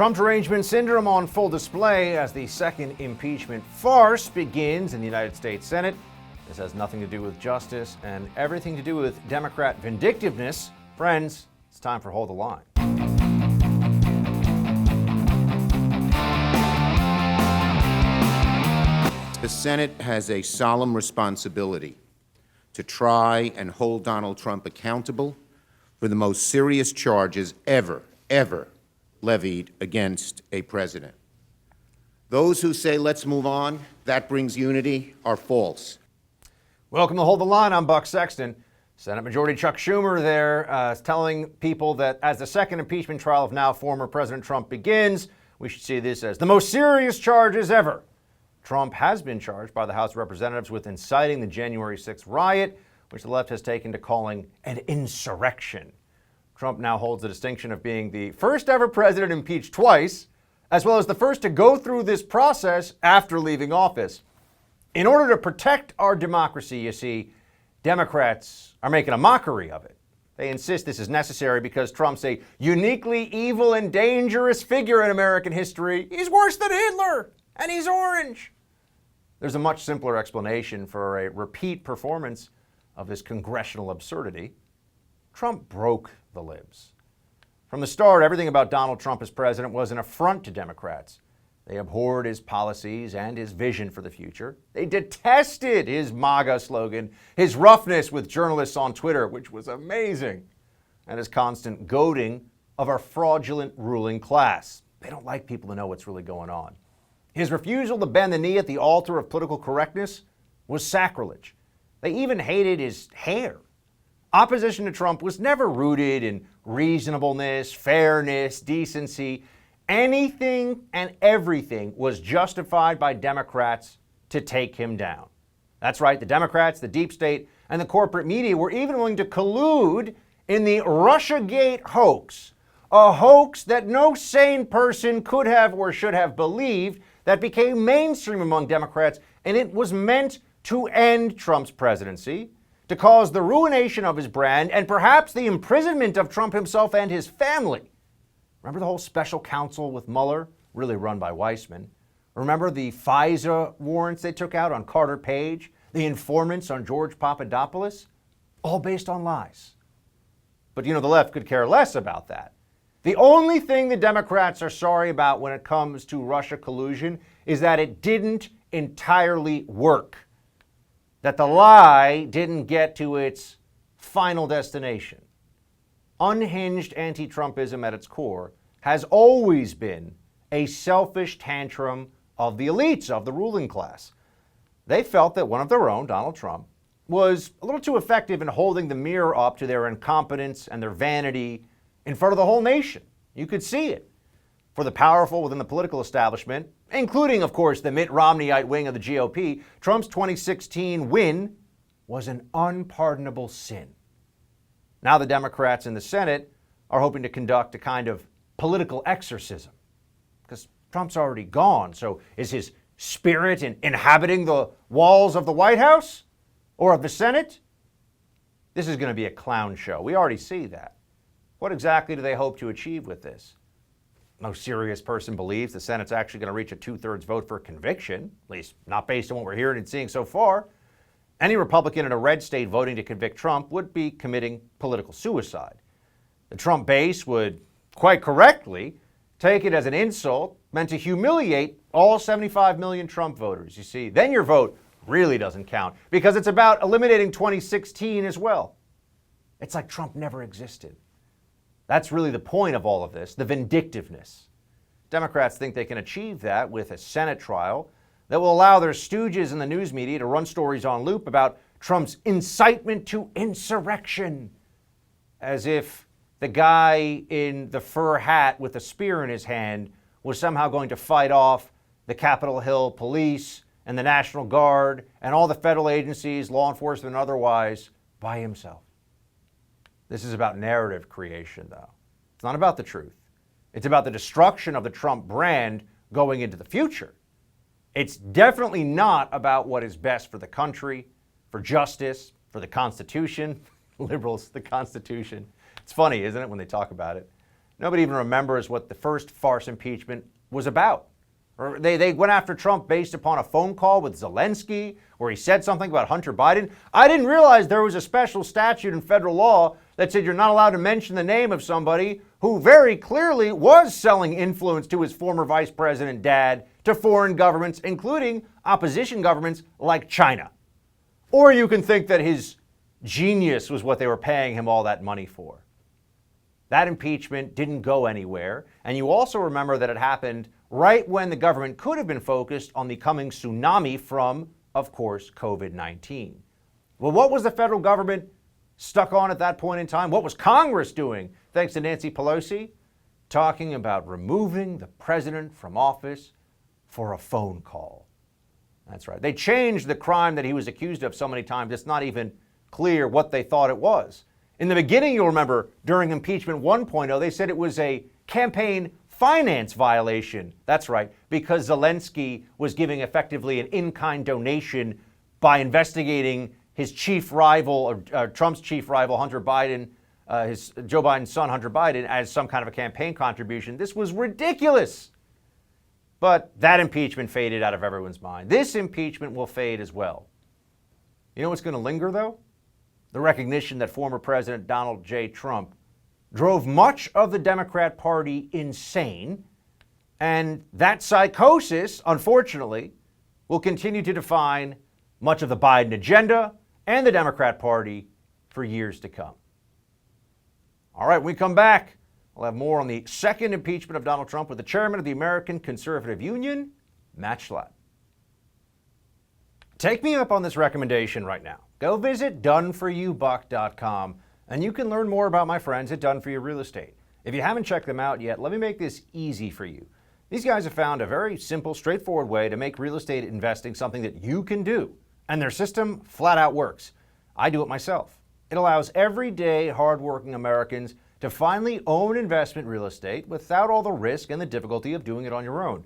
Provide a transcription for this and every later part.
Trump derangement syndrome on full display as the second impeachment farce begins in the United States Senate. This has nothing to do with justice and everything to do with Democrat vindictiveness. Friends, it's time for Hold the Line. The Senate has a solemn responsibility to try and hold Donald Trump accountable for the most serious charges ever levied against a president. Those who say, let's move on, that brings unity, are false. Welcome to Hold the Line. I'm Buck Sexton. Senate Majority Chuck Schumer there telling people that as the second impeachment trial of now former President Trump begins, we should see this as the most serious charges ever. Trump has been charged by the House of Representatives with inciting the January 6th riot, which the left has taken to calling an insurrection. Trump now holds the distinction of being the first ever president impeached twice, as well as the first to go through this process after leaving office. In order to protect our democracy, you see, Democrats are making a mockery of it. They insist this is necessary because Trump's a uniquely evil and dangerous figure in American history. He's worse than Hitler, and he's orange. There's a much simpler explanation for a repeat performance of this congressional absurdity. Trump broke the libs. From the start, everything about Donald Trump as president was an affront to Democrats. They abhorred his policies and his vision for the future. They detested his MAGA slogan, his roughness with journalists on Twitter, which was amazing, and his constant goading of our fraudulent ruling class. They don't like people to know what's really going on. His refusal to bend the knee at the altar of political correctness was sacrilege. They even hated his hair. Opposition to Trump was never rooted in reasonableness, fairness, decency. Anything and everything was justified by Democrats to take him down. That's right, the Democrats, the deep state, and the corporate media were even willing to collude in the Russiagate hoax, a hoax that no sane person could have or should have believed, that became mainstream among Democrats, and it was meant to end Trump's presidency, to cause the ruination of his brand, and perhaps the imprisonment of Trump himself and his family. Remember the whole special counsel with Mueller, really run by Weissman? Remember the FISA warrants they took out on Carter Page, the informants on George Papadopoulos? All based on lies. But the left could care less about that. The only thing the Democrats are sorry about when it comes to Russia collusion is that it didn't entirely work. That the lie didn't get to its final destination. Unhinged anti-Trumpism at its core has always been a selfish tantrum of the elites, of the ruling class. They felt that one of their own, Donald Trump, was a little too effective in holding the mirror up to their incompetence and their vanity in front of the whole nation. You could see it. For the powerful within the political establishment, including, of course, the Mitt Romneyite wing of the GOP, Trump's 2016 win was an unpardonable sin. Now the Democrats in the Senate are hoping to conduct a kind of political exorcism because Trump's already gone. So is his spirit inhabiting the walls of the White House or of the Senate? This is going to be a clown show. We already see that. What exactly do they hope to achieve with this? No serious person believes the Senate's actually going to reach a 2/3 vote for conviction, at least not based on what we're hearing and seeing so far. Any Republican in a red state voting to convict Trump would be committing political suicide. The Trump base would, quite correctly, take it as an insult meant to humiliate all 75 million Trump voters. You see, then your vote really doesn't count because it's about eliminating 2016 as well. It's like Trump never existed. That's really the point of all of this, the vindictiveness. Democrats think they can achieve that with a Senate trial that will allow their stooges in the news media to run stories on loop about Trump's incitement to insurrection, as if the guy in the fur hat with a spear in his hand was somehow going to fight off the Capitol Hill police and the National Guard and all the federal agencies, law enforcement and otherwise, by himself. This is about narrative creation, though. It's not about the truth. It's about the destruction of the Trump brand going into the future. It's definitely not about what is best for the country, for justice, for the Constitution. Liberals, the Constitution. It's funny, isn't it, when they talk about it? Nobody even remembers what the first farce impeachment was about. Or they went after Trump based upon a phone call with Zelensky where he said something about Hunter Biden. I didn't realize there was a special statute in federal law that said you're not allowed to mention the name of somebody who very clearly was selling influence to his former vice president dad to foreign governments, including opposition governments like China. Or you can think that his genius was what they were paying him all that money for. That impeachment didn't go anywhere. And you also remember that it happened right when the government could have been focused on the coming tsunami from, of course, COVID-19. Well, what was the federal government stuck on at that point in time? What was Congress doing, thanks to Nancy Pelosi? Talking about removing the president from office for a phone call. That's right. They changed the crime that he was accused of so many times, it's not even clear what they thought it was. In the beginning, you'll remember, during impeachment 1.0, they said it was a campaign finance violation. That's right, because Zelensky was giving effectively an in-kind donation by investigating his chief rival, Trump's chief rival, Hunter Biden, Joe Biden's son, Hunter Biden, as some kind of a campaign contribution. This was ridiculous. But that impeachment faded out of everyone's mind. This impeachment will fade as well. You know what's going to linger, though? The recognition that former President Donald J. Trump drove much of the Democrat Party insane, and that psychosis, unfortunately, will continue to define much of the Biden agenda and the Democrat Party for years to come. All right, when we come back, we'll have more on the second impeachment of Donald Trump with the chairman of the American Conservative Union, Matt Schlapp. Take me up on this recommendation right now. Go visit doneforyoubuck.com and you can learn more about my friends at Done For You Real Estate. If you haven't checked them out yet, let me make this easy for you. These guys have found a very simple, straightforward way to make real estate investing something that you can do. And their system flat out works. I do it myself. It allows everyday, hardworking Americans to finally own investment real estate without all the risk and the difficulty of doing it on your own.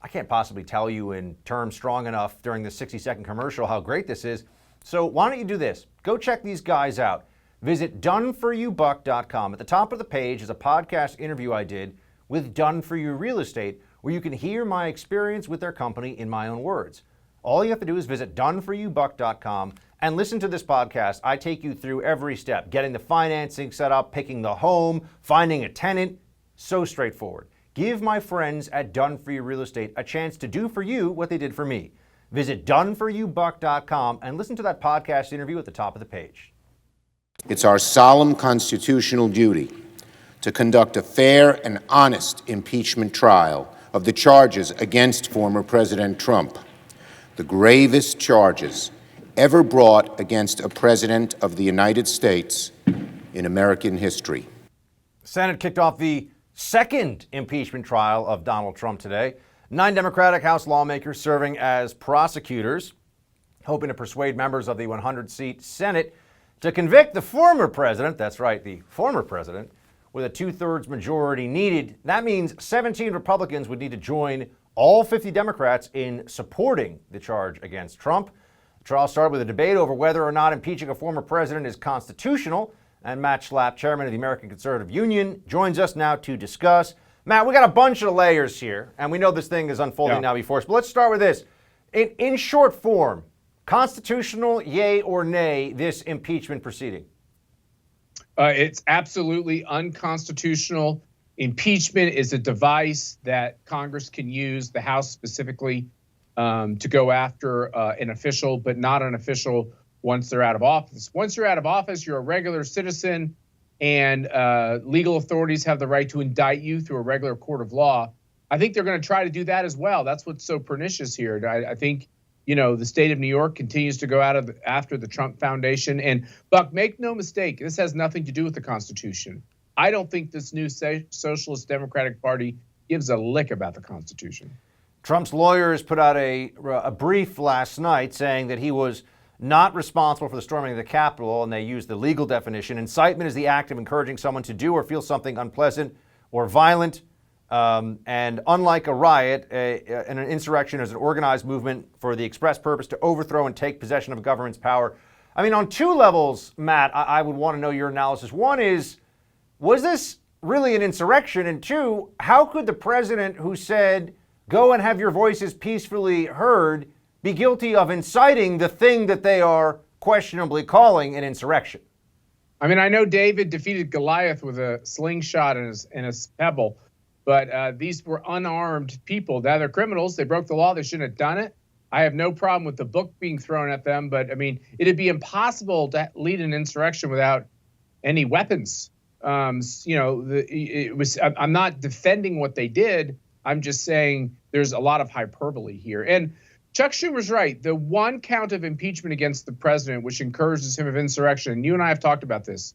I can't possibly tell you in terms strong enough during the 60-second commercial how great this is. So why don't you do this? Go check these guys out. Visit doneforyoubuck.com. At the top of the page is a podcast interview I did with Done For You Real Estate, where you can hear my experience with their company in my own words. All you have to do is visit doneforyoubuck.com and listen to this podcast. I take you through every step, getting the financing set up, picking the home, finding a tenant. So straightforward. Give my friends at Done For You Real Estate a chance to do for you what they did for me. Visit doneforyoubuck.com and listen to that podcast interview at the top of the page. It's our solemn constitutional duty to conduct a fair and honest impeachment trial of the charges against former President Trump, the gravest charges ever brought against a president of the United States in American history. The Senate kicked off the second impeachment trial of Donald Trump today. 9 Democratic House lawmakers serving as prosecutors, hoping to persuade members of the 100-seat Senate to convict the former president, that's right, the former president, with a 2/3 majority needed. That means 17 Republicans would need to join all 50 Democrats in supporting the charge against Trump. The trial started with a debate over whether or not impeaching a former president is constitutional, and Matt Schlapp, chairman of the American Conservative Union, joins us now to discuss. Matt, we got a bunch of layers here, and we know this thing is unfolding now before us, but let's start with this. In short form, constitutional, yay or nay, this impeachment proceeding? It's absolutely unconstitutional. Impeachment is a device that Congress can use, the House specifically, to go after an official, but not an official once they're out of office. Once you're out of office, you're a regular citizen, and legal authorities have the right to indict you through a regular court of law. I think they're going to try to do that as well. That's what's so pernicious here. I think, you know, the state of New York continues to go after the Trump Foundation. And Buck, make no mistake, this has nothing to do with the Constitution. I don't think this new Socialist Democratic Party gives a lick about the Constitution. Trump's lawyers put out a brief last night saying that he was not responsible for the storming of the Capitol, and they used the legal definition. Incitement is the act of encouraging someone to do or feel something unpleasant or violent. And unlike a riot, an insurrection is an organized movement for the express purpose to overthrow and take possession of a government's power. I mean, on 2 levels, Matt, I would want to know your analysis. One is, was this really an insurrection? And two, how could the president who said, go and have your voices peacefully heard, be guilty of inciting the thing that they are questionably calling an insurrection? I mean, I know David defeated Goliath with a slingshot and a pebble, but these were unarmed people. Now they're criminals. They broke the law. They shouldn't have done it. I have no problem with the book being thrown at them, but I mean, it'd be impossible to lead an insurrection without any weapons. I'm not defending what they did. I'm just saying there's a lot of hyperbole here. And Chuck Schumer's right. The one count of impeachment against the president, which encourages him of insurrection, and you and I have talked about this,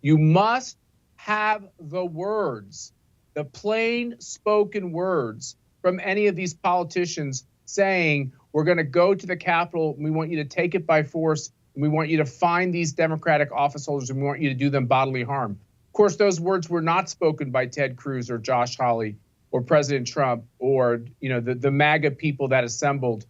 you must have the words, the plain spoken words from any of these politicians saying, we're going to go to the Capitol, and we want you to take it by force, and we want you to find these Democratic office holders, and we want you to do them bodily harm. Of course, those words were not spoken by Ted Cruz or Josh Hawley or President Trump or the MAGA people that assembled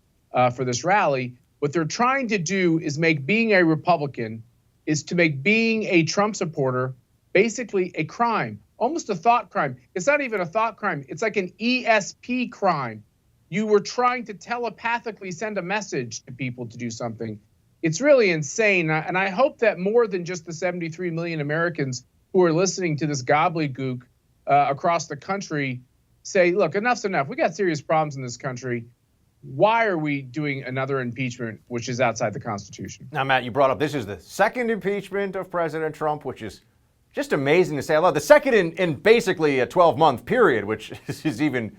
for this rally. What they're trying to do is make being a Republican, is to make being a Trump supporter basically a crime, almost a thought crime. It's not even a thought crime. It's like an ESP crime. You were trying to telepathically send a message to people to do something. It's really insane. And I hope that more than just the 73 million Americans who are listening to this gobbledygook across the country say, look, enough's enough. We got serious problems in this country. Why are we doing another impeachment, which is outside the Constitution? Now, Matt, you brought up this is the second impeachment of President Trump, which is just amazing to say out loud. The second in basically a 12-month period, which is even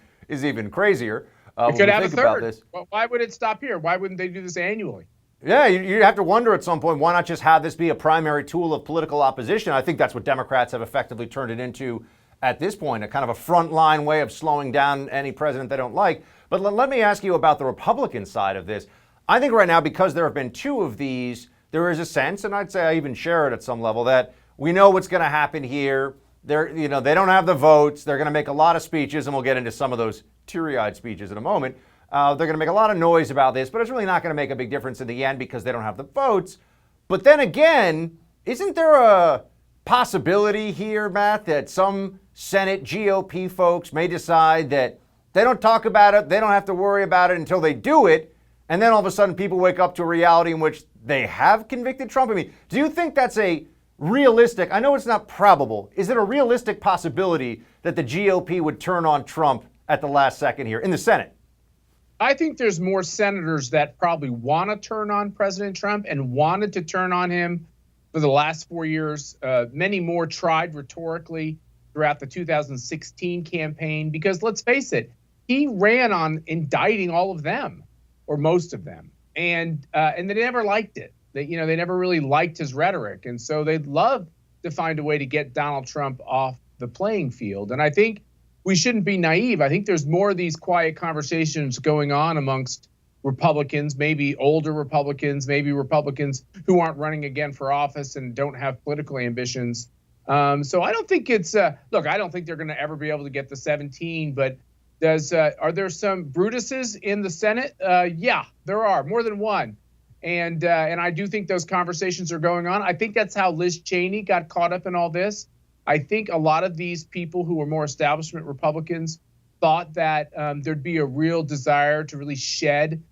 crazier. We could have a third. Well, why would it stop here? Why wouldn't they do this annually? Yeah, you have to wonder at some point, why not just have this be a primary tool of political opposition? I think that's what Democrats have effectively turned it into at this point, a kind of a frontline way of slowing down any president they don't like. But let me ask you about the Republican side of this. I think right now, because there have been two of these, there is a sense, and I'd say I even share it at some level, that we know what's going to happen here. They don't have the votes. They're going to make a lot of speeches, and we'll get into some of those teary-eyed speeches in a moment. They're going to make a lot of noise about this, but it's really not going to make a big difference in the end because they don't have the votes. But then again, isn't there a possibility here, Matt, that some Senate GOP folks may decide that they don't talk about it, they don't have to worry about it until they do it, and then all of a sudden people wake up to a reality in which they have convicted Trump? I mean, do you think that's a realistic, I know it's not probable, is it a realistic possibility that the GOP would turn on Trump at the last second here in the Senate? I think there's more senators that probably want to turn on President Trump and wanted to turn on him for the last 4 years. Many more tried rhetorically throughout the 2016 campaign, because let's face it, he ran on indicting all of them or most of them. And they never liked it. They never really liked his rhetoric. And so they'd love to find a way to get Donald Trump off the playing field. And I think we shouldn't be naive. I think there's more of these quiet conversations going on amongst Republicans, maybe older Republicans, maybe Republicans who aren't running again for office and don't have political ambitions. So I don't think it's, I don't think they're going to ever be able to get the 17, but are there some Brutuses in the Senate? Yeah, there are, more than one. And I do think those conversations are going on. I think that's how Liz Cheney got caught up in all this. I think a lot of these people who were more establishment Republicans thought that there'd be a real desire to really shed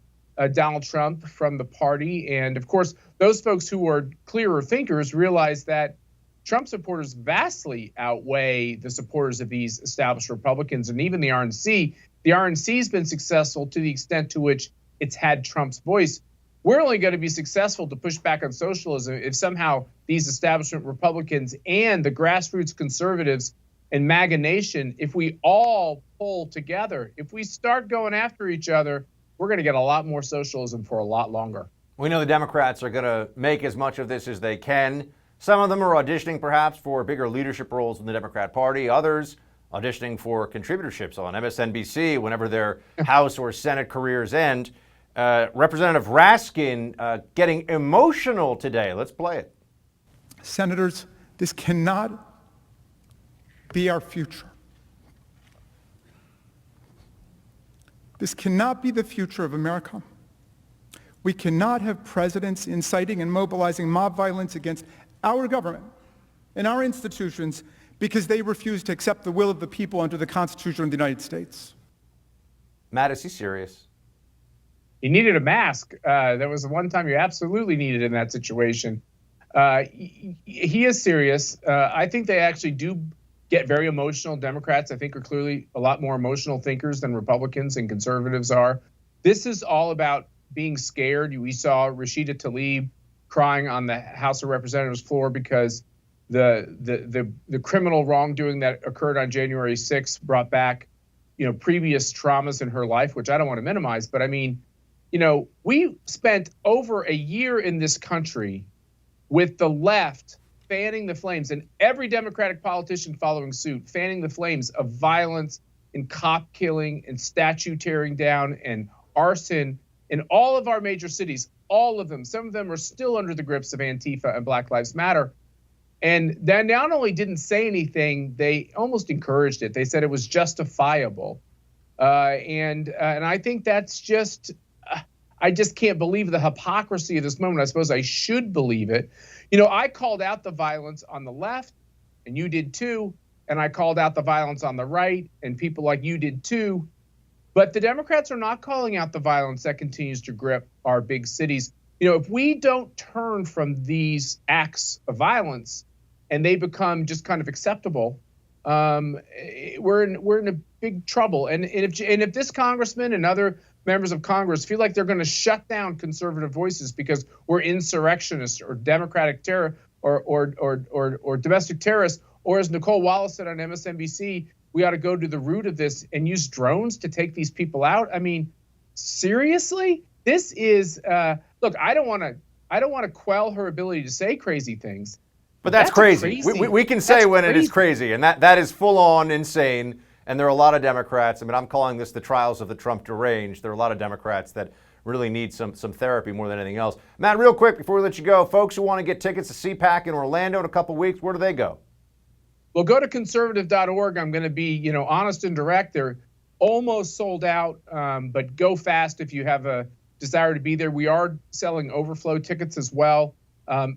Donald Trump from the party. And of course, those folks who are clearer thinkers realize that Trump supporters vastly outweigh the supporters of these established Republicans and even the RNC. The RNC has been successful to the extent to which it's had Trump's voice. We're only going to be successful to push back on socialism if somehow these establishment Republicans and the grassroots conservatives and MAGA Nation, if we all pull together, if we start going after each other, we're going to get a lot more socialism for a lot longer. We know the Democrats are going to make as much of this as they can. Some of them are auditioning perhaps for bigger leadership roles in the Democrat Party. Others auditioning for contributorships on MSNBC whenever their House or Senate careers end. Representative Raskin getting emotional today. Let's play it. Senators, this cannot be our future. This cannot be the future of America. We cannot have presidents inciting and mobilizing mob violence against our government and our institutions because they refuse to accept the will of the people under the Constitution of the United States. Matt, is he serious? He needed a mask. There was one time you absolutely needed in that situation. He is serious. I think they actually do get very emotional. Democrats, I think, are clearly a lot more emotional thinkers than Republicans and conservatives are. This is all about being scared. We saw Rashida Tlaib crying on the House of Representatives floor because the criminal wrongdoing that occurred on January 6th brought back, previous traumas in her life, which I don't want to minimize. But I mean, we spent over a year in this country with the left fanning the flames, and every Democratic politician following suit, fanning the flames of violence and cop killing and statue tearing down and arson in all of our major cities, all of them. Some of them are still under the grips of Antifa and Black Lives Matter. And they not only didn't say anything, they almost encouraged it. They said it was justifiable. And I think that's just, I just can't believe the hypocrisy of this moment. I suppose I should believe it. I called out the violence on the left, and you did too. And I called out the violence on the right, and people like you did too. But the Democrats are not calling out the violence that continues to grip our big cities. If we don't turn from these acts of violence and they become just kind of acceptable, we're in a big trouble. And if this congressman and other members of Congress feel like they're going to shut down conservative voices because we're insurrectionists or Democratic terror or domestic terrorists, or as Nicole Wallace said on MSNBC, we ought to go to the root of this and use drones to take these people out. I mean, seriously, this is look. I don't want to quell her ability to say crazy things, but that's crazy. We can say when it is crazy, and that is full on insane. And there are a lot of Democrats. I mean, I'm calling this the trials of the Trump deranged. There are a lot of Democrats that really need some therapy more than anything else. Matt, real quick before we let you go, folks who want to get tickets to CPAC in Orlando in a couple weeks, where do they go? Well, go to conservative.org. I'm going to be, honest and direct. They're almost sold out, but go fast if you have a desire to be there. We are selling overflow tickets as well.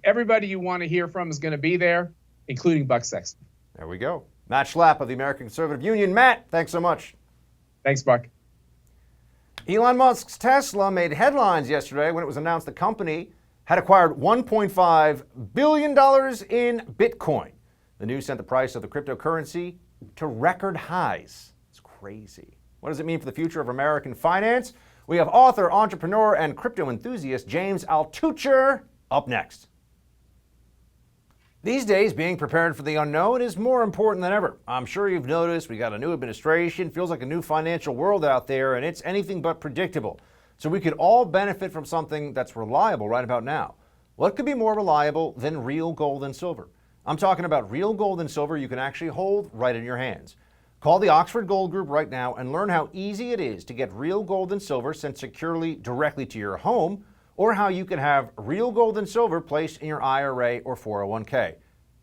Everybody you want to hear from is going to be there, including Buck Sexton. There we go. Matt Schlapp of the American Conservative Union. Matt, thanks so much. Thanks, Buck. Elon Musk's Tesla made headlines yesterday when it was announced the company had acquired $1.5 billion in Bitcoin. The news sent the price of the cryptocurrency to record highs. It's crazy. What does it mean for the future of American finance? We have author, entrepreneur, and crypto enthusiast James Altucher up next. These days, being prepared for the unknown is more important than ever. I'm sure you've noticed we got a new administration, feels like a new financial world out there, and it's anything but predictable. So we could all benefit from something that's reliable right about now. What could be more reliable than real gold and silver? I'm talking about real gold and silver you can actually hold right in your hands. Call the Oxford Gold Group right now and learn how easy it is to get real gold and silver sent securely directly to your home, or how you can have real gold and silver placed in your IRA or 401k.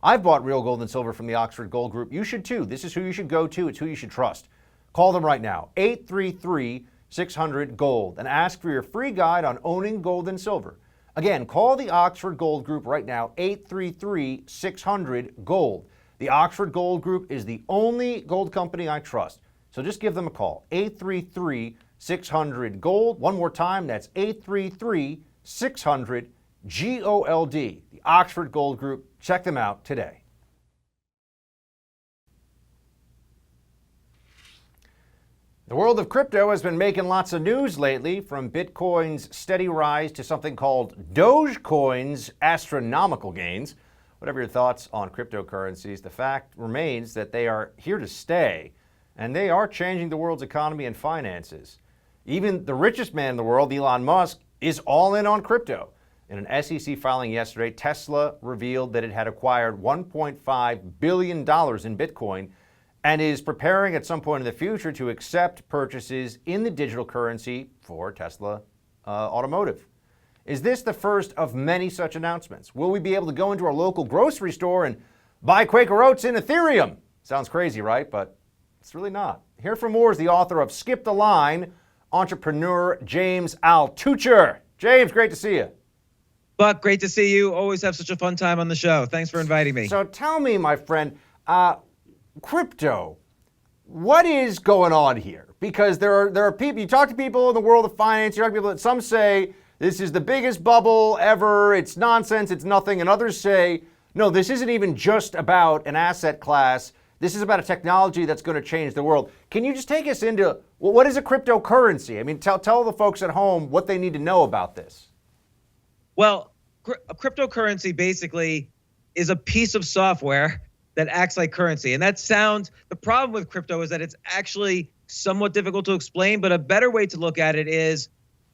I've bought real gold and silver from the Oxford Gold Group. You should too. This is who you should go to. It's who you should trust. Call them right now, 833-600-GOLD, and ask for your free guide on owning gold and silver. Again, call the Oxford Gold Group right now, 833-600-GOLD. The Oxford Gold Group is the only gold company I trust. So just give them a call, 833-600-GOLD. One more time, that's 833-600-GOLD. The Oxford Gold Group. Check them out today. The world of crypto has been making lots of news lately, from Bitcoin's steady rise to something called Dogecoin's astronomical gains. Whatever your thoughts on cryptocurrencies, the fact remains that they are here to stay, and they are changing the world's economy and finances. Even the richest man in the world, Elon Musk, is all in on crypto. In an SEC filing yesterday, Tesla revealed that it had acquired $1.5 billion in Bitcoin and is preparing at some point in the future to accept purchases in the digital currency for Tesla Automotive. Is this the first of many such announcements? Will we be able to go into our local grocery store and buy Quaker Oats in Ethereum? Sounds crazy, right? But it's really not. Here for more is the author of Skip the Line, Entrepreneur James Altucher. James, great to see you. Buck, great to see you. Always have such a fun time on the show. Thanks for inviting me. So tell me, my friend, crypto. What is going on here? Because there are people, you talk to people in the world of finance, you talk to people that some say this is the biggest bubble ever, it's nonsense, it's nothing, and others say, no, this isn't even just about an asset class, this is about a technology that's going to change the world. Can you just take us into, well, what is a cryptocurrency? I mean, tell the folks at home what they need to know about this. Well, a cryptocurrency basically is a piece of software that acts like currency. And the problem with crypto is that it's actually somewhat difficult to explain, but a better way to look at it is,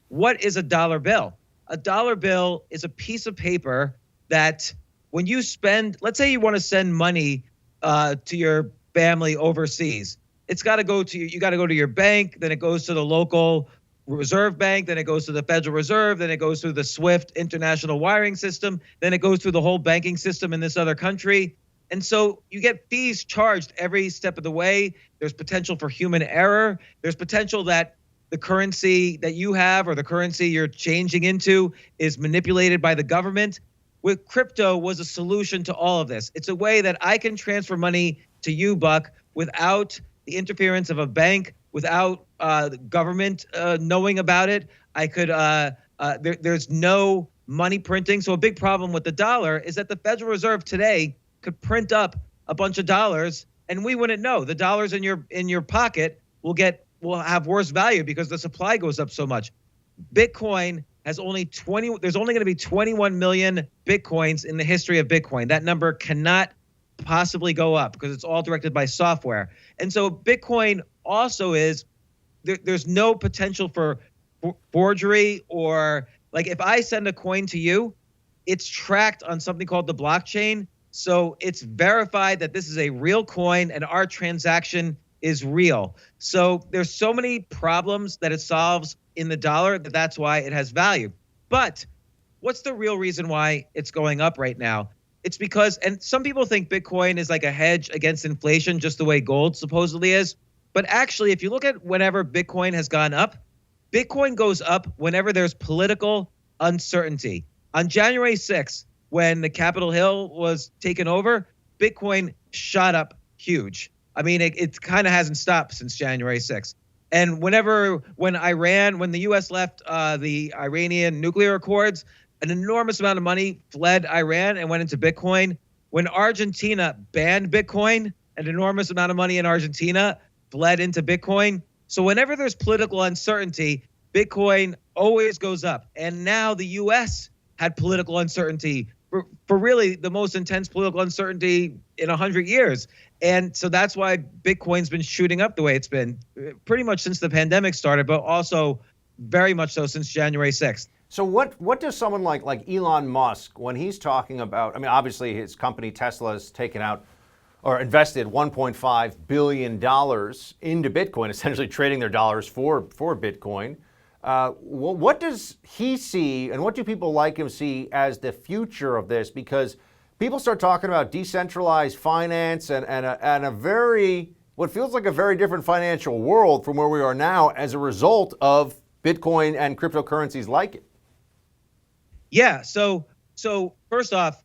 what is a dollar bill? A dollar bill is a piece of paper that when you spend, let's say you want to send money to your family overseas, you got to go to your bank, then it goes to the local reserve bank, then it goes to the Federal Reserve, then it goes through the SWIFT international wiring system, then it goes through the whole banking system in this other country. And so you get fees charged every step of the way. There's potential for human error. There's potential that the currency that you have or the currency you're changing into is manipulated by the government. With crypto was a solution to all of this. It's a way that I can transfer money to you, Buck, without the interference of a bank, without the government knowing about it. I could. There's no money printing. So a big problem with the dollar is that the Federal Reserve today could print up a bunch of dollars and we wouldn't know. The dollars in your pocket will have worse value because the supply goes up so much. Bitcoin has there's only going to be 21 million Bitcoins in the history of Bitcoin. That number cannot possibly go up because it's all directed by software. And so Bitcoin also there's no potential for forgery, or like if I send a coin to you, it's tracked on something called the blockchain. So it's verified that this is a real coin and our transaction is real. So there's so many problems that it solves in the dollar that's why it has value. But what's the real reason why it's going up right now? It's because, and some people think Bitcoin is like a hedge against inflation, just the way gold supposedly is. But actually, if you look at whenever Bitcoin has gone up, Bitcoin goes up whenever there's political uncertainty. On January 6th, when the Capitol Hill was taken over, Bitcoin shot up huge. I mean, it kind of hasn't stopped since January 6th. And when the U.S. left the Iranian nuclear accords, an enormous amount of money fled Iran and went into Bitcoin. When Argentina banned Bitcoin, an enormous amount of money in Argentina fled into Bitcoin. So whenever there's political uncertainty, Bitcoin always goes up. And now the U.S. had political uncertainty for really the most intense political uncertainty in 100 years. And so that's why Bitcoin's been shooting up the way it's been pretty much since the pandemic started, but also very much so since January 6th. So what does someone like Elon Musk, when he's talking about, I mean, obviously his company Tesla has taken out or invested $1.5 billion into Bitcoin, essentially trading their dollars for Bitcoin. What does he see and what do people like him see as the future of this? Because people start talking about decentralized finance and a very, what feels like a very different financial world from where we are now as a result of Bitcoin and cryptocurrencies like it. Yeah. So first off,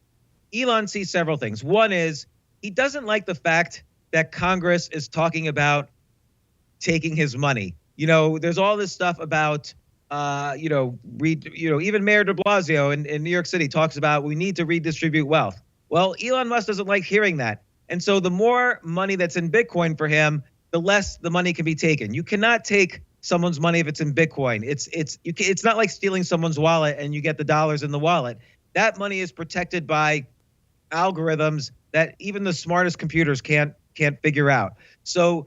Elon sees several things. One is he doesn't like the fact that Congress is talking about taking his money. You know, there's all this stuff about, even Mayor de Blasio in New York City talks about we need to redistribute wealth. Well, Elon Musk doesn't like hearing that. And so the more money that's in Bitcoin for him, the less the money can be taken. You cannot take someone's money if it's in Bitcoin. It's not like stealing someone's wallet and you get the dollars in the wallet. That money is protected by algorithms that even the smartest computers can't figure out. So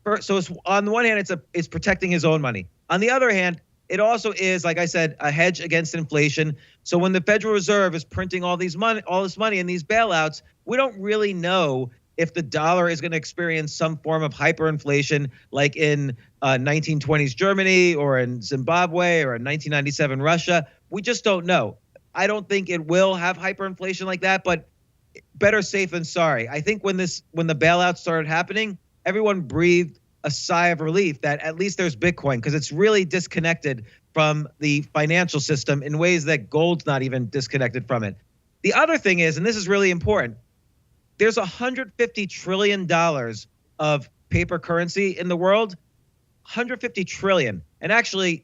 it's, on the one hand, it's protecting his own money. On the other hand, it also is, like I said, a hedge against inflation. So when the Federal Reserve is printing all this money in these bailouts, we don't really know if the dollar is going to experience some form of hyperinflation like in 1920s Germany or in Zimbabwe or in 1997 Russia. We just don't know. I don't think it will have hyperinflation like that, but better safe than sorry. I think when the bailouts started happening, everyone breathed a sigh of relief that at least there's Bitcoin, because it's really disconnected from the financial system in ways that gold's not even disconnected from it. The other thing is, and this is really important, there's $150 trillion of paper currency in the world. 150 trillion. And actually,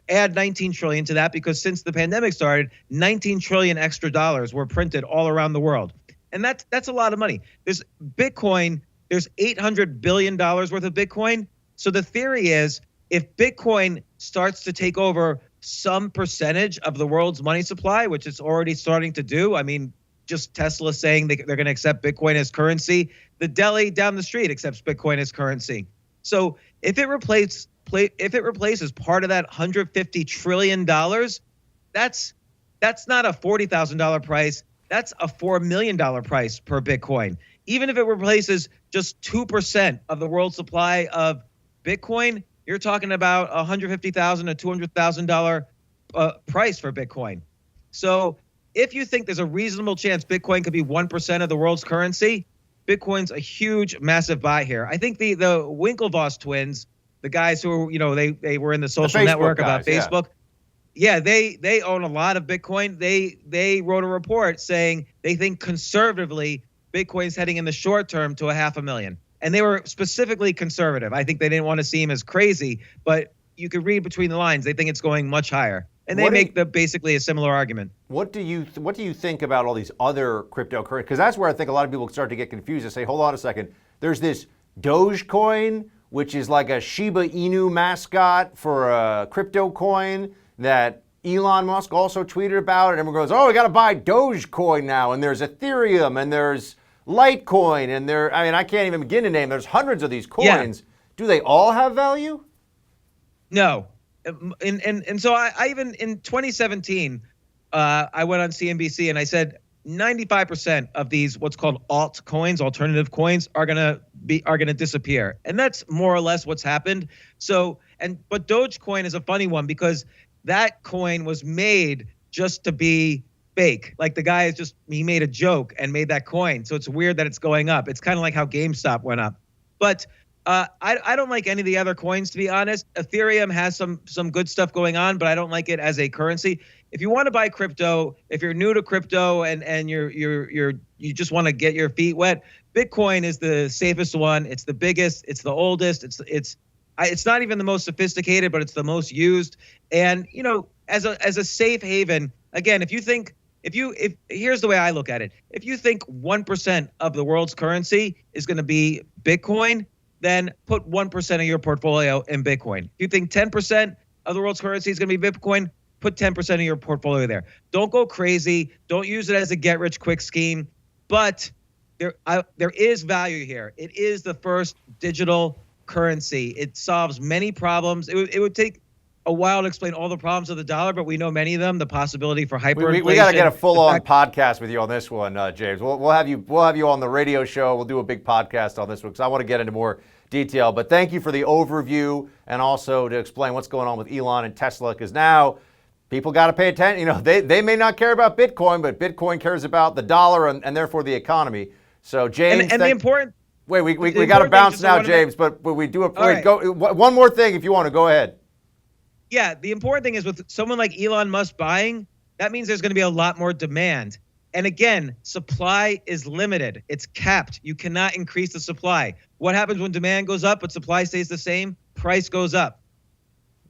add 19 trillion to that, because since the pandemic started, 19 trillion extra dollars were printed all around the world. And that's a lot of money. There's Bitcoin, there's $800 billion worth of Bitcoin. So the theory is, if Bitcoin starts to take over some percentage of the world's money supply, which it's already starting to do, I mean, just Tesla saying they're going to accept Bitcoin as currency. The deli down the street accepts Bitcoin as currency. So if it replaces part of that $150 trillion, that's not a $40,000 price. That's a $4 million price per Bitcoin. Even if it replaces just 2% of the world's supply of Bitcoin, you're talking about $150,000 to $200,000 price for Bitcoin. So if you think there's a reasonable chance Bitcoin could be 1% of the world's currency, Bitcoin's a huge, massive buy here. I think the Winklevoss twins, the guys who were, they were in the social network about Facebook. Yeah, they own a lot of Bitcoin. They wrote a report saying they think conservatively Bitcoin's heading in the short term to 500,000. And they were specifically conservative. I think they didn't want to seem as crazy, but you could read between the lines. They think it's going much higher. And they make basically a similar argument. What do you think about all these other cryptocurrencies? Because that's where I think a lot of people start to get confused and say, hold on a second. There's this Dogecoin, which is like a Shiba Inu mascot for a crypto coin that Elon Musk also tweeted about. And everyone goes, oh, we got to buy Dogecoin now. And there's Ethereum and there's Litecoin. And I can't even begin to name. There's hundreds of these coins. Yeah. Do they all have value? No. And so I even in 2017, I went on CNBC and I said 95% of these what's called altcoins, alternative coins, are gonna disappear, and that's more or less what's happened. But Dogecoin is a funny one because that coin was made just to be fake. Like the guy he made a joke and made that coin, so it's weird that it's going up. It's kind of like how GameStop went up, but. I don't like any of the other coins, to be honest. Ethereum has some good stuff going on, but I don't like it as a currency. If you want to buy crypto, if you're new to crypto and you just want to get your feet wet, Bitcoin is the safest one. It's the biggest. It's the oldest. It's not even the most sophisticated, but it's the most used. And as a safe haven, again, if here's the way I look at it. If you think 1% of the world's currency is going to be Bitcoin, then put 1% of your portfolio in Bitcoin. If you think 10% of the world's currency is going to be Bitcoin, put 10% of your portfolio there. Don't go crazy. Don't use it as a get-rich-quick scheme. But there is value here. It is the first digital currency. It solves many problems. It would take a while to explain all the problems of the dollar, but we know many of them. The possibility for hyperinflation. We got to get a full-on podcast with you on this one, James. We'll have you on the radio show. We'll do a big podcast on this one because I want to get into more detail. But thank you for the overview and also to explain what's going on with Elon and Tesla, because now people got to pay attention. They may not care about Bitcoin, but Bitcoin cares about the dollar and therefore the economy. So James, and the important. Wait, we got to bounce now, James. But we do it. Wait, go one more thing if you want to go ahead. Yeah, the important thing is with someone like Elon Musk buying, that means there's going to be a lot more demand. And again, supply is limited. It's capped. You cannot increase the supply. What happens when demand goes up but supply stays the same? Price goes up.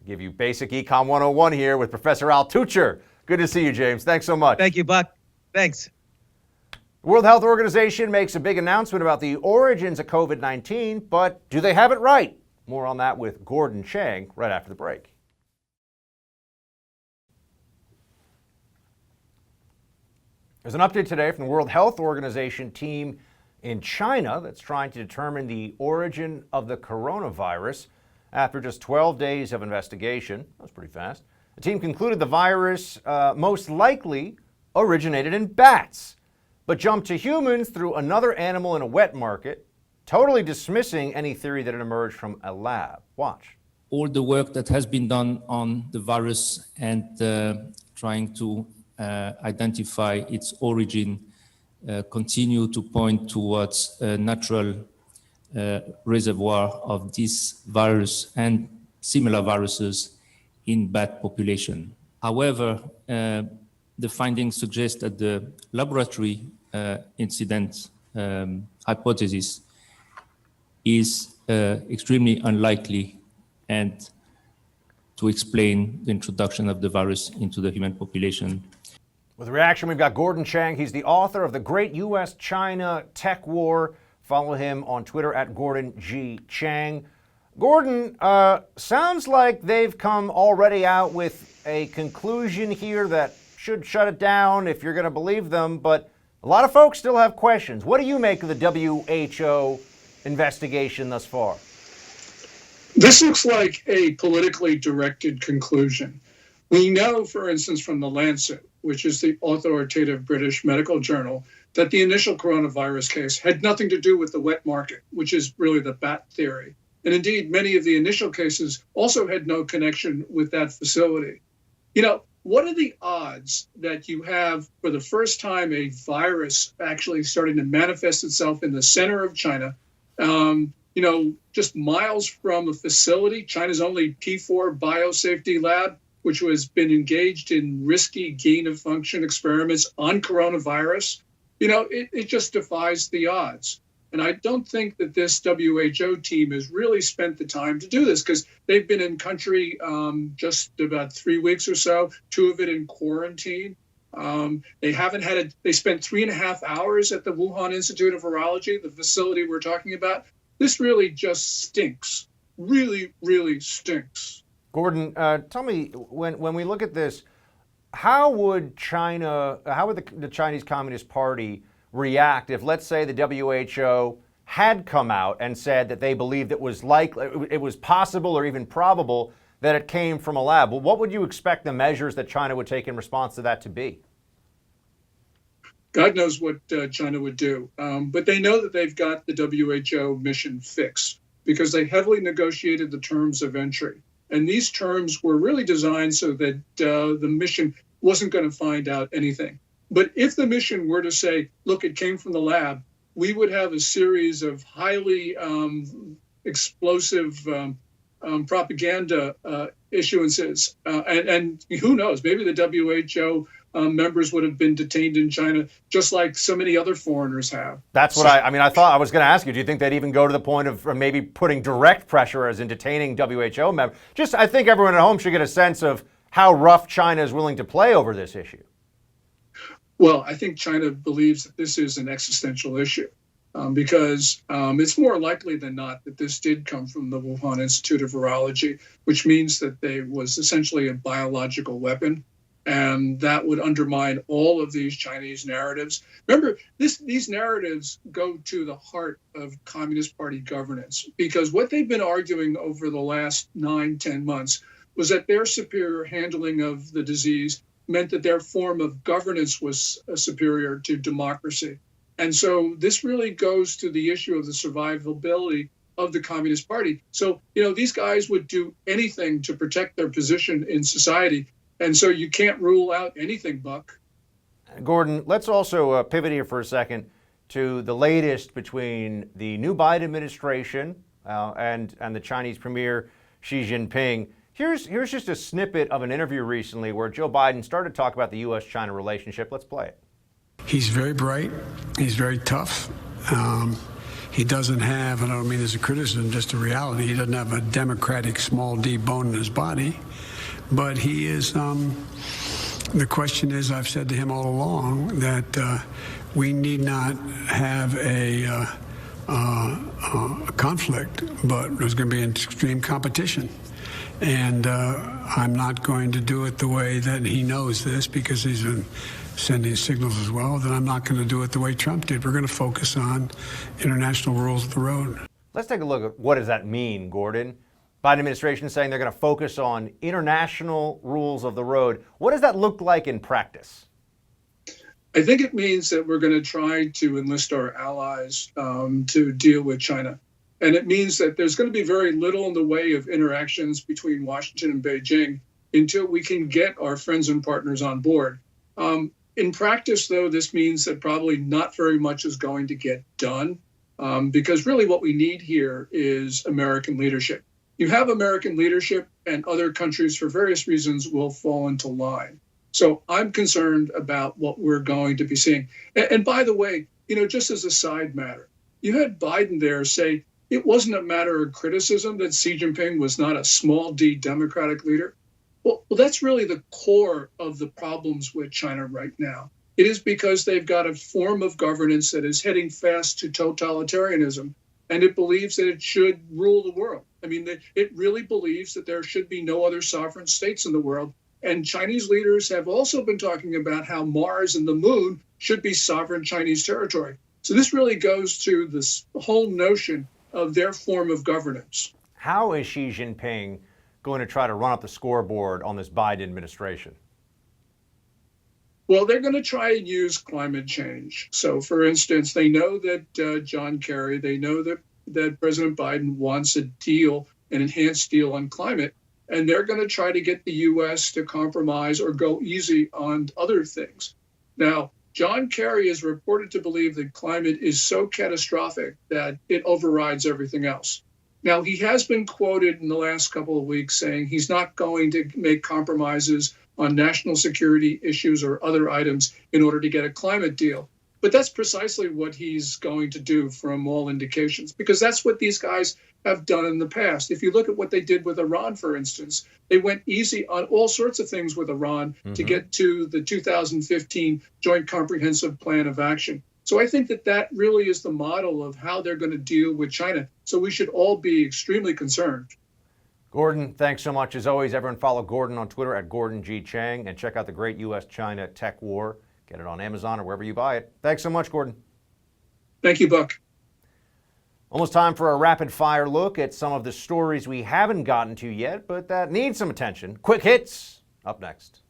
Give you basic Econ 101 here with Professor Altucher. Good to see you, James. Thanks so much. Thank you, Buck. Thanks. The World Health Organization makes a big announcement about the origins of COVID-19, but do they have it right? More on that with Gordon Chang right after the break. There's an update today from the World Health Organization team in China that's trying to determine the origin of the coronavirus after just 12 days of investigation. That was pretty fast. The team concluded the virus most likely originated in bats, but jumped to humans through another animal in a wet market, totally dismissing any theory that it emerged from a lab. Watch. All the work that has been done on the virus and trying to identify its origin continue to point towards a natural reservoir of this virus and similar viruses in bat population. However, the findings suggest that the laboratory incident hypothesis is extremely unlikely, and to explain the introduction of the virus into the human population. With reaction, we've got Gordon Chang. He's the author of The Great U.S.-China Tech War. Follow him on Twitter at Gordon G. Chang. Gordon, sounds like they've come already out with a conclusion here that should shut it down if you're going to believe them, but a lot of folks still have questions. What do you make of the WHO investigation thus far? This looks like a politically directed conclusion. We know, for instance, from The Lancet, which is the authoritative British medical journal, that the initial coronavirus case had nothing to do with the wet market, which is really the bat theory. And indeed, many of the initial cases also had no connection with that facility. You know, what are the odds that you have, for the first time, a virus actually starting to manifest itself in the center of China, just miles from a facility, China's only P4 biosafety lab, which has been engaged in risky gain-of-function experiments on coronavirus? It just defies the odds. And I don't think that this WHO team has really spent the time to do this, because they've been in country just about 3 weeks or so, 2 of it in quarantine. They spent 3.5 hours at the Wuhan Institute of Virology, the facility we're talking about. This really just stinks. Really, really stinks. Gordon, tell me, when we look at this, how would the Chinese Communist Party react if, let's say, the WHO had come out and said that they believed it was possible or even probable that it came from a lab? Well, what would you expect the measures that China would take in response to that to be? God knows what China would do. But they know that they've got the WHO mission fixed because they heavily negotiated the terms of entry. And these terms were really designed so that the mission wasn't going to find out anything. But if the mission were to say, look, it came from the lab, we would have a series of highly explosive propaganda issuances. And who knows, maybe the WHO members would have been detained in China just like so many other foreigners have. That's what I thought I was going to ask you. Do you think they'd even go to the point of maybe putting direct pressure as in detaining WHO members? I think everyone at home should get a sense of how rough China is willing to play over this issue. Well, I think China believes that this is an existential issue because it's more likely than not that this did come from the Wuhan Institute of Virology, which means that they was essentially a biological weapon. And that would undermine all of these Chinese narratives. Remember, these narratives go to the heart of Communist Party governance, because what they've been arguing over the last 9-10 months was that their superior handling of the disease meant that their form of governance was superior to democracy. And so this really goes to the issue of the survivability of the Communist Party. So, these guys would do anything to protect their position in society. And so you can't rule out anything, Buck. Gordon, let's also pivot here for a second to the latest between the new Biden administration and the Chinese Premier Xi Jinping. Here's just a snippet of an interview recently where Joe Biden started to talk about the U.S.-China relationship. Let's play it. He's very bright. He's very tough. He doesn't have, and I don't mean as a criticism, just a reality, he doesn't have a democratic small d bone in his body. But he is, the question is, I've said to him all along, that we need not have a conflict, but there's going to be an extreme competition. And I'm not going to do it the way that he knows this, because he's been sending signals as well, that I'm not going to do it the way Trump did. We're going to focus on international rules of the road. Let's take a look at what does that mean, Gordon? Biden administration is saying they're going to focus on international rules of the road. What does that look like in practice? I think it means that we're going to try to enlist our allies to deal with China. And it means that there's going to be very little in the way of interactions between Washington and Beijing until we can get our friends and partners on board. In practice, though, this means that probably not very much is going to get done because really what we need here is American leadership. You have American leadership and other countries, for various reasons, will fall into line. So I'm concerned about what we're going to be seeing. And by the way, just as a side matter, you had Biden there say it wasn't a matter of criticism that Xi Jinping was not a small d democratic leader. Well, that's really the core of the problems with China right now. It is because they've got a form of governance that is heading fast to totalitarianism, and it believes that it should rule the world. I mean, it really believes that there should be no other sovereign states in the world. And Chinese leaders have also been talking about how Mars and the moon should be sovereign Chinese territory. So this really goes to this whole notion of their form of governance. How is Xi Jinping going to try to run up the scoreboard on this Biden administration? Well, they're going to try and use climate change. So, for instance, they know that John Kerry, they know that President Biden wants a deal, an enhanced deal on climate, and they're going to try to get the U.S. to compromise or go easy on other things. Now, John Kerry is reported to believe that climate is so catastrophic that it overrides everything else. Now, he has been quoted in the last couple of weeks saying he's not going to make compromises on national security issues or other items in order to get a climate deal. But that's precisely what he's going to do from all indications, because that's what these guys have done in the past. If you look at what they did with Iran, for instance, they went easy on all sorts of things with Iran to get to the 2015 Joint Comprehensive Plan of Action. So I think that really is the model of how they're going to deal with China. So we should all be extremely concerned. Gordon, thanks so much. As always, everyone follow Gordon on Twitter at Gordon G. Chang and check out the great U.S.-China Tech War. Get it on Amazon or wherever you buy it. Thanks so much, Gordon. Thank you, Buck. Almost time for a rapid-fire look at some of the stories we haven't gotten to yet, but that need some attention. Quick hits, up next.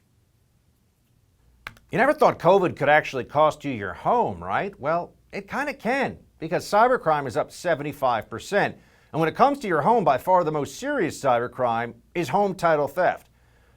You never thought COVID could actually cost you your home, right? Well, it kind of can, because cybercrime is up 75%. And when it comes to your home, by far the most serious cybercrime is home title theft.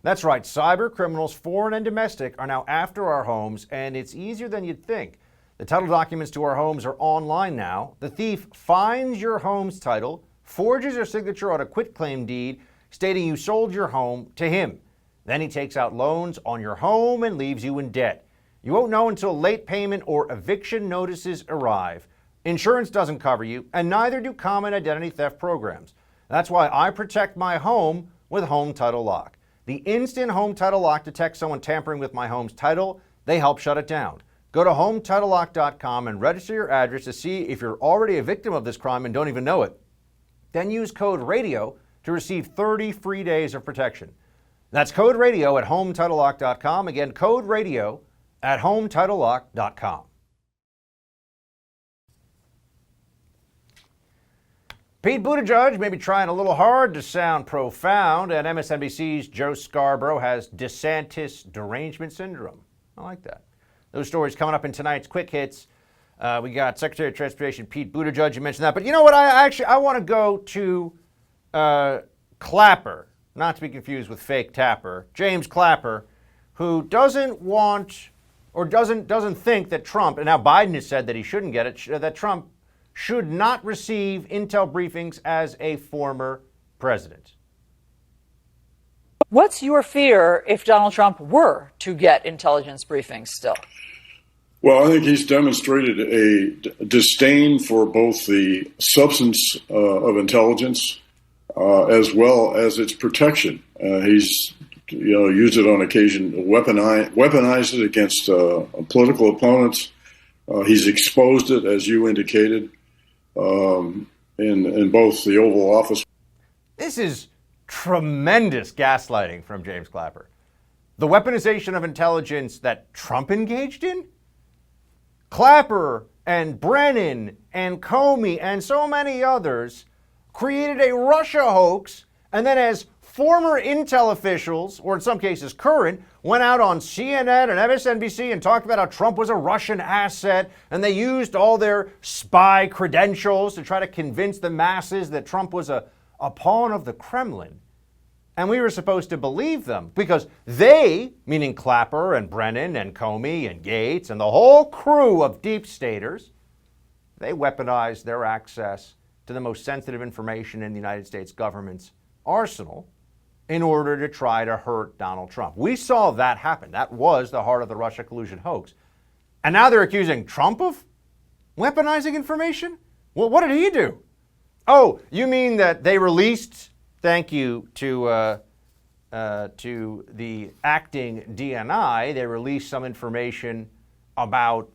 That's right, cyber criminals, foreign and domestic, are now after our homes, and it's easier than you'd think. The title documents to our homes are online now. The thief finds your home's title, forges your signature on a quitclaim deed stating you sold your home to him. Then he takes out loans on your home and leaves you in debt. You won't know until late payment or eviction notices arrive. Insurance doesn't cover you, and neither do common identity theft programs. That's why I protect my home with Home Title Lock. The instant Home Title Lock detects someone tampering with my home's title, they help shut it down. Go to HometitleLock.com and register your address to see if you're already a victim of this crime and don't even know it. Then use code RADIO to receive 30 free days of protection. That's code RADIO at HometitleLock.com. Again, code RADIO at HometitleLock.com. Pete Buttigieg may be trying a little hard to sound profound, and MSNBC's Joe Scarborough has DeSantis derangement syndrome. I like that. Those stories coming up in tonight's Quick Hits. We got Secretary of Transportation Pete Buttigieg, you mentioned that. But you know what? I want to go to Clapper, not to be confused with fake Tapper, James Clapper, who doesn't want or doesn't think that Trump, and now Biden has said that he shouldn't get it, that Trump should not receive intel briefings as a former president. What's your fear if Donald Trump were to get intelligence briefings still? Well, I think he's demonstrated a disdain for both the substance of intelligence as well as its protection. He's used it on occasion, weaponized it against political opponents. He's exposed it, as you indicated, in both the Oval Office. This is tremendous gaslighting from James Clapper. The weaponization of intelligence that Trump engaged in? Clapper and Brennan and Comey and so many others created a Russia hoax, and then as former intel officials, or in some cases current, went out on CNN and MSNBC and talked about how Trump was a Russian asset, and they used all their spy credentials to try to convince the masses that Trump was a pawn of the Kremlin. And we were supposed to believe them because they, meaning Clapper and Brennan and Comey and Gates and the whole crew of deep staters, they weaponized their access to the most sensitive information in the United States government's arsenal in order to try to hurt Donald Trump. We saw that happen. That was the heart of the Russia collusion hoax. And now they're accusing Trump of Weaponizing information? Well, what did he do? Oh, you mean that they released, thank you to the acting DNI, they released some information about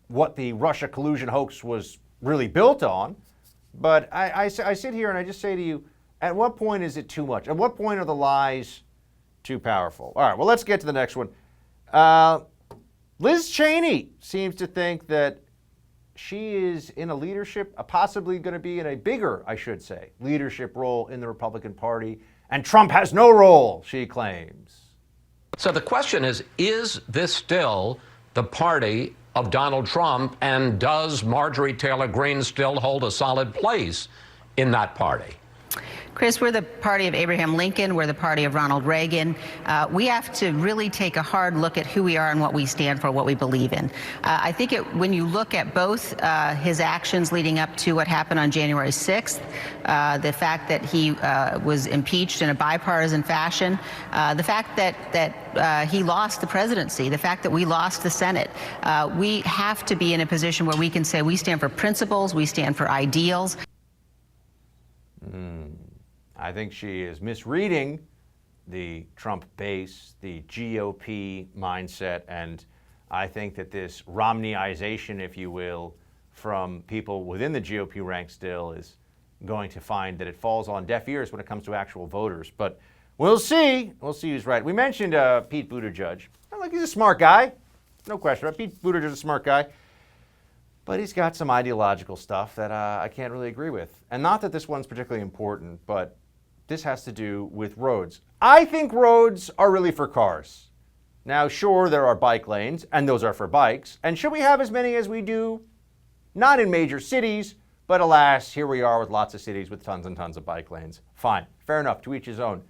what the Russia collusion hoax was really built on. But I sit here and I just say to you, at what point is it too much? At what point are the lies too powerful? All right, well, let's get to the next one. Liz Cheney seems to think that she is in a leadership, possibly going to be in a bigger, I should say, leadership role in the Republican Party, and Trump has no role, she claims. So the question is this still the party of Donald Trump, and does Marjorie Taylor Greene still hold a solid place in that party? Chris, we're the party of Abraham Lincoln. We're the party of Ronald Reagan. We have to really take a hard look at who we are and what we stand for, what we believe in. I think when you look at both his actions leading up to what happened on January 6th, the fact that he was impeached in a bipartisan fashion, the fact that he lost the presidency, the fact that we lost the Senate, we have to be in a position where we can say we stand for principles, we stand for ideals. I think she is misreading the Trump base, the GOP mindset, and I think that this Romneyization, if you will, from people within the GOP ranks still is going to find that it falls on deaf ears when it comes to actual voters. But we'll see. We'll see who's right. We mentioned Pete Buttigieg. Like, he's a smart guy. No question about it. Pete Buttigieg is a smart guy. But he's got some ideological stuff that I can't really agree with. And not that this one's particularly important, but this has to do with roads. I think roads are really for cars. Now, sure, there are bike lanes, and those are for bikes. And should we have as many as we do? Not in major cities, but alas, here we are with lots of cities with tons and tons of bike lanes. Fine, fair enough, to each his own.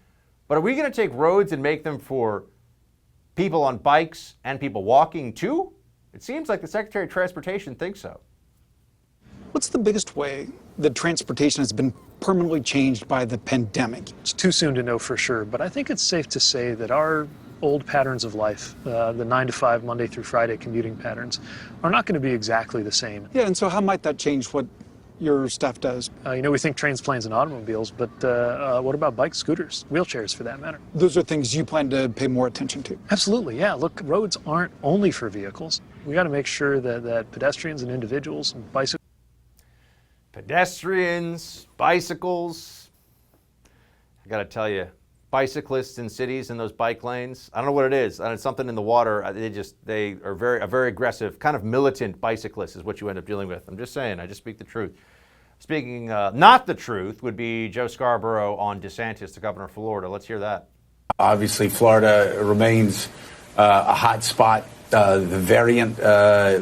But are we going to take roads and make them for people on bikes and people walking too? It seems like the Secretary of Transportation thinks so. What's the biggest way that transportation has been permanently changed by the pandemic? It's too soon to know for sure, but I think it's safe to say that our old patterns of life, the 9 to 5, Monday through Friday commuting patterns, are not going to be exactly the same. Yeah, and so how might that change what your staff does? We think trains, planes, and automobiles, but what about bikes, scooters, wheelchairs for that matter? Those are things you plan to pay more attention to? Absolutely, yeah. Look, roads aren't only for vehicles. We got to make sure that pedestrians and individuals and bicycles. Pedestrians, bicycles. I got to tell you, bicyclists in cities in those bike lanes, I don't know what it is. It's something in the water. They are very aggressive, kind of militant bicyclists is what you end up dealing with. I'm just saying, I just speak the truth. Speaking not the truth would be Joe Scarborough on DeSantis, the governor of Florida. Let's hear that. Obviously, Florida remains a hot spot. The variant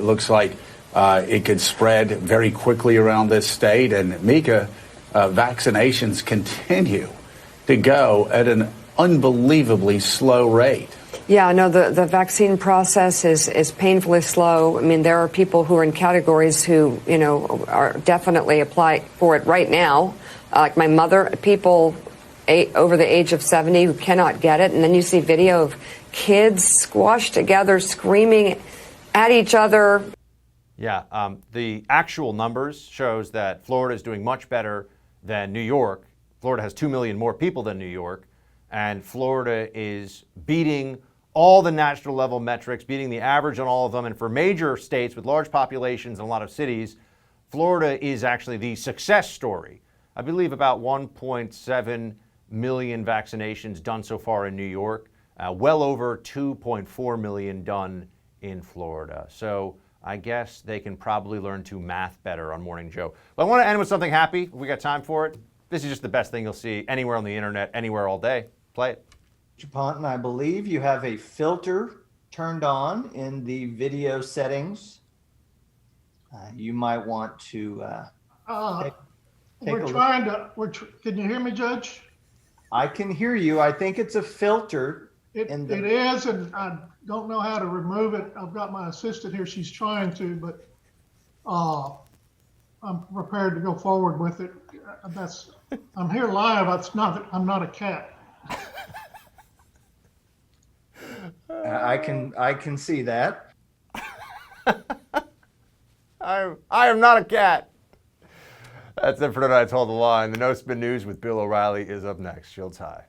looks like it could spread very quickly around this state. And Mika, vaccinations continue to go at an unbelievably slow rate. Yeah, no, the vaccine process is painfully slow. I mean, there are people who are in categories who, are definitely apply for it right now. Like my mother, people over the age of 70 who cannot get it. And then you see video of kids squashed together, screaming at each other. Yeah, the actual numbers shows that Florida is doing much better than New York. Florida has 2 million more people than New York, and Florida is beating all the national level metrics, beating the average on all of them. And for major states with large populations and a lot of cities, Florida is actually the success story. I believe about 1.7 million vaccinations done so far in New York, well over 2.4 million done in Florida. So I guess they can probably learn to math better on Morning Joe. But I want to end with something happy, if we got time for it. This is just the best thing you'll see anywhere on the internet, anywhere all day. Play it. Mr. Ponton, I believe you have a filter turned on in the video settings. You might want to take we're trying to. Can you hear me, Judge? I can hear you. I think it's a filter. It is, and I don't know how to remove it. I've got my assistant here. She's trying to, but I'm prepared to go forward with it. I'm here live. I'm not a cat. I can see that. I am not a cat. That's it for tonight. Hold the line. The No Spin News with Bill O'Reilly is up next. Shields high.